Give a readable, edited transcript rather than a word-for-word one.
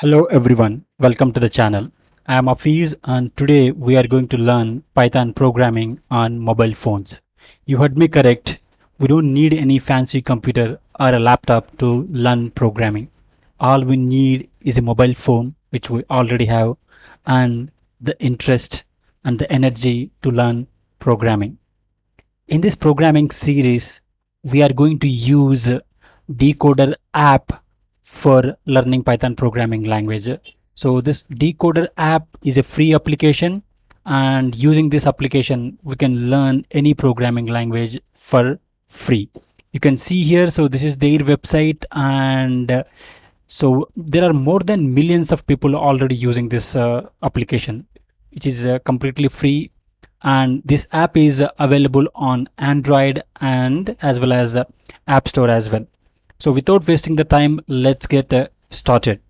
Hello everyone, welcome to the channel. I am Afiz and today we are going to learn Python programming on mobile phones. You heard me correct. We don't need any fancy computer or a laptop to learn programming. All we need is a mobile phone, which we already have, and the interest and the energy to learn programming. In this programming series, we are going to use Decoder app for learning Python programming language. So this Decoder app is a free application, and using this application, we can learn any programming language for free. You can see here, so this is their website, and so there are more than millions of people already using this application, which is completely free, and this app is available on Android and as well as App Store as well. So without wasting the time, let's get started.